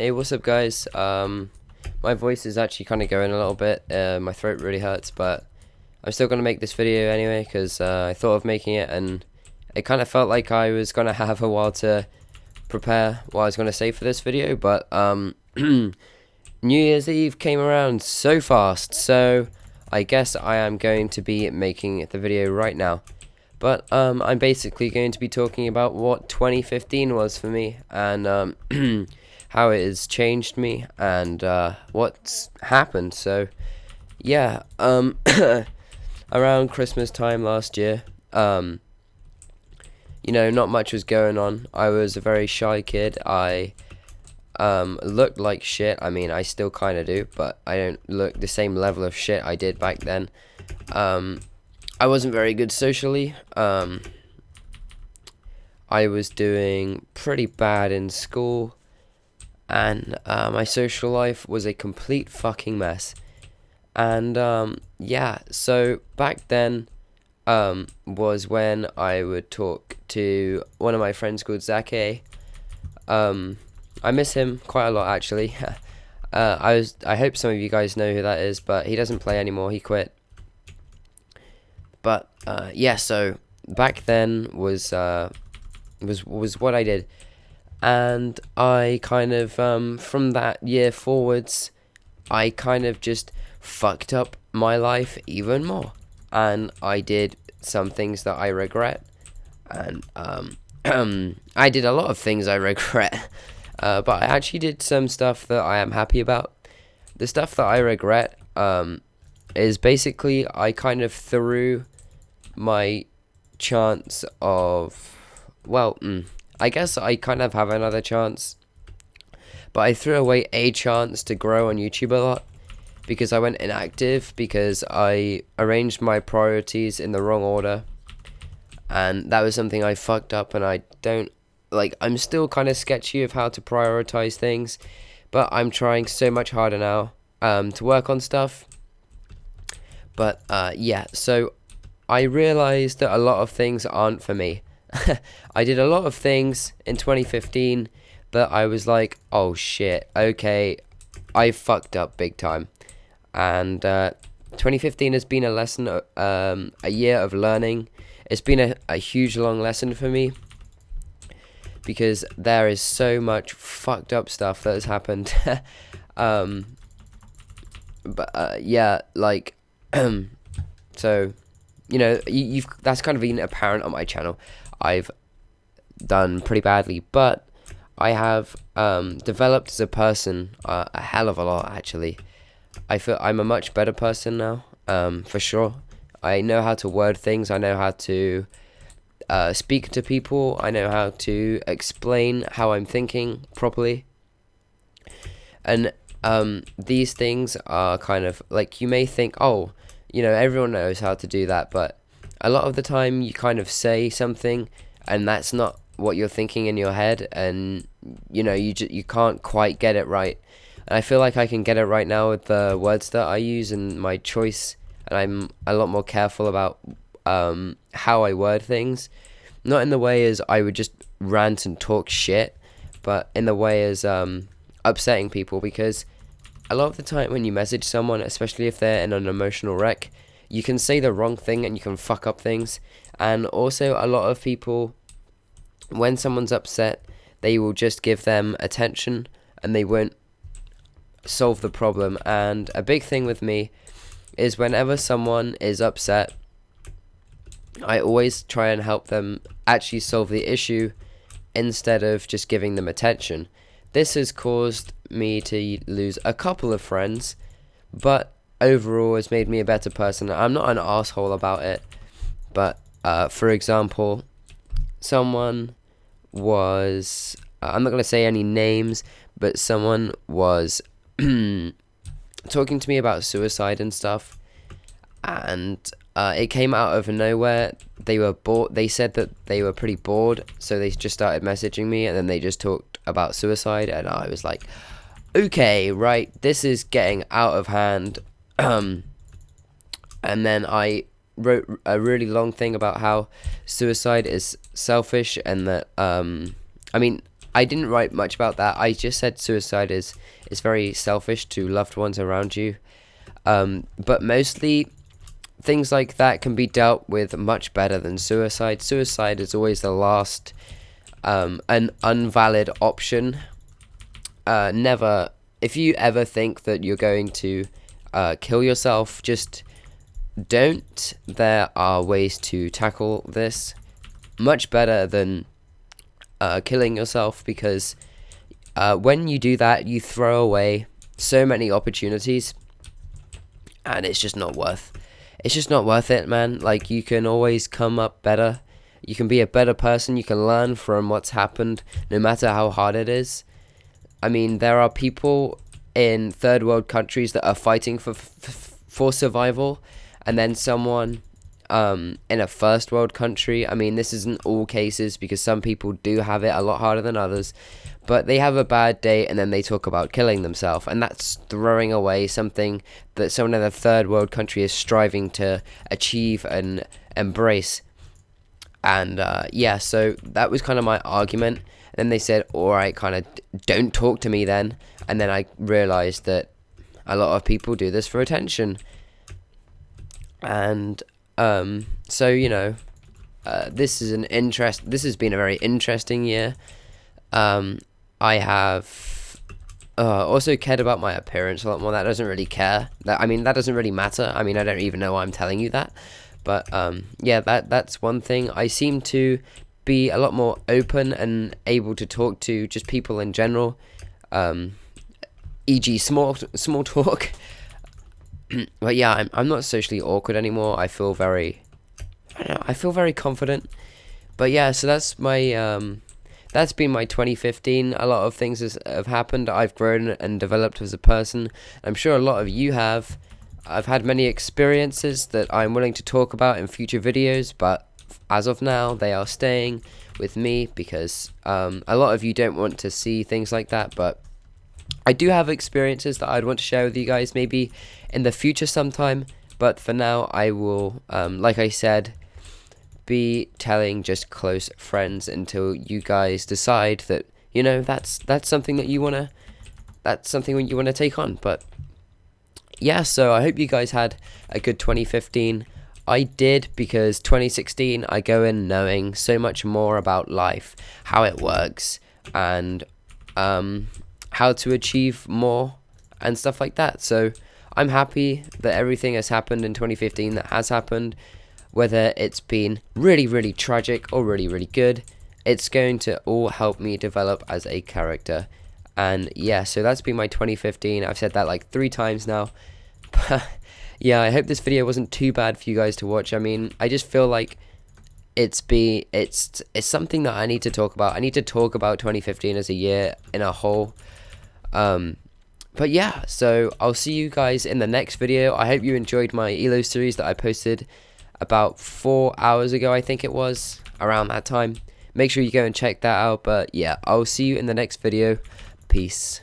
Hey, what's up, guys? My voice is actually kind of going a little bit. My throat really hurts, but I'm still gonna make this video anyway because I thought of making it, and it kind of felt like I was gonna have a while to prepare what I was gonna say for this video. But New Year's Eve came around so fast, so I guess I am going to be making the video right now. But I'm basically going to be talking about what 2015 was for me, and how it has changed me, and what's happened. So yeah, around Christmas time last year, not much was going on. I was a very shy kid. I looked like shit. I mean, I still kind of do, but I don't look the same level of shit I did back then. I wasn't very good socially. I was doing pretty bad in school, and my social life was a complete fucking mess. And yeah, so back then was when I would talk to one of my friends called Zake. I miss him quite a lot, actually. I hope some of you guys know who that is, but he doesn't play anymore. He quit. But yeah, so back then was what I did, and I kind of from that year forwards, I kind of just fucked up my life even more, and I did some things that I regret, and I did a lot of things I regret, but I actually did some stuff that I am happy about. The stuff that I regret is basically I kind of threw my chance of, I guess I kind of have another chance, but I threw away a chance to grow on YouTube a lot because I went inactive, because I arranged my priorities in the wrong order, and that was something I fucked up, and I don't, I'm still kind of sketchy of how to prioritize things, but I'm trying so much harder now to work on stuff. But yeah, so I realized that a lot of things aren't for me. I did a lot of things in 2015 that I was like, oh shit, okay, I fucked up big time. And 2015 has been a lesson, a year of learning. It's been a huge long lesson for me, because there is so much fucked up stuff that has happened. But yeah, so you've that's kind of been apparent on my channel. I've done pretty badly, but I have developed as a person a hell of a lot, actually. I feel I'm a much better person now, for sure. I know how to word things. I know how to speak to people. I know how to explain how I'm thinking properly. And these things are kind of like, you may think, oh, everyone knows how to do that, but a lot of the time you kind of say something and that's not what you're thinking in your head, and you can't quite get it right. And I feel like I can get it right now with the words that I use and my choice, and I'm a lot more careful about how I word things. Not in the way as I would just rant and talk shit, but in the way as upsetting people, because a lot of the time when you message someone, especially if they're in an emotional wreck, you can say the wrong thing and you can fuck up things. And also, a lot of people, when someone's upset, they will just give them attention and they won't solve the problem. And a big thing with me is whenever someone is upset, I always try and help them actually solve the issue instead of just giving them attention. This has caused me to lose a couple of friends, but overall has made me a better person. I'm not an asshole about it, but for example, someone was, I'm not going to say any names, but someone was talking to me about suicide and stuff, and it came out of nowhere. They were bored. They said that they were pretty bored, so they just started messaging me, and then they just talked about suicide, and I was like, okay, right, this is getting out of hand. And then I wrote a really long thing about how suicide is selfish, and that I mean, I didn't write much about that. I just said suicide is very selfish to loved ones around you. But mostly things like that can be dealt with much better than suicide. Suicide is always the last, an invalid option. Never, if you ever think that you're going to kill yourself, just don't. There are ways to tackle this much better than killing yourself, because when you do that, you throw away so many opportunities, and it's just not worth it, man. Like, you can always come up better, you can be a better person, you can learn from what's happened, no matter how hard it is. I mean, there are people in third world countries that are fighting for survival, and then someone in a first world country, I mean, this isn't all cases, because some people do have it a lot harder than others, but they have a bad day and then they talk about killing themselves, and that's throwing away something that someone in a third world country is striving to achieve and embrace. And yeah, so that was kind of my argument. And then they said, alright, kind of don't talk to me then. And then I realized that a lot of people do this for attention. And so, you know, this has been a very interesting year. I have also cared about my appearance a lot more. That doesn't really that doesn't really matter. I mean, I don't even know why I'm telling you that. But yeah, that's one thing. I seem to be a lot more open and able to talk to just people in general, e.g. small talk. But yeah, I'm not socially awkward anymore. I feel very confident. But yeah, so that's been my 2015. A lot of things have happened. I've grown and developed as a person. I'm sure a lot of you have. I've had many experiences that I'm willing to talk about in future videos, but as of now, they are staying with me, because a lot of you don't want to see things like that. But I do have experiences that I'd want to share with you guys, maybe in the future sometime. But for now, I will, like I said, be telling just close friends until you guys decide that, you know, that's something that you wanna take on. But yeah, so I hope you guys had a good 2015. I did, because 2016 I go in knowing so much more about life, how it works, and how to achieve more and stuff like that. So I'm happy that everything has happened in 2015 that has happened, whether it's been really, really tragic or really, really good. It's going to all help me develop as a character. And yeah, so that's been my 2015. I've said that like 3 times now. Yeah, I hope this video wasn't too bad for you guys to watch. I mean, I just feel like it's something that I need to talk about. I need to talk about 2015 as a year in a whole. But yeah, so I'll see you guys in the next video. I hope you enjoyed my ELO series that I posted about 4 hours ago, I think it was, around that time. Make sure you go and check that out. But yeah, I'll see you in the next video. Peace.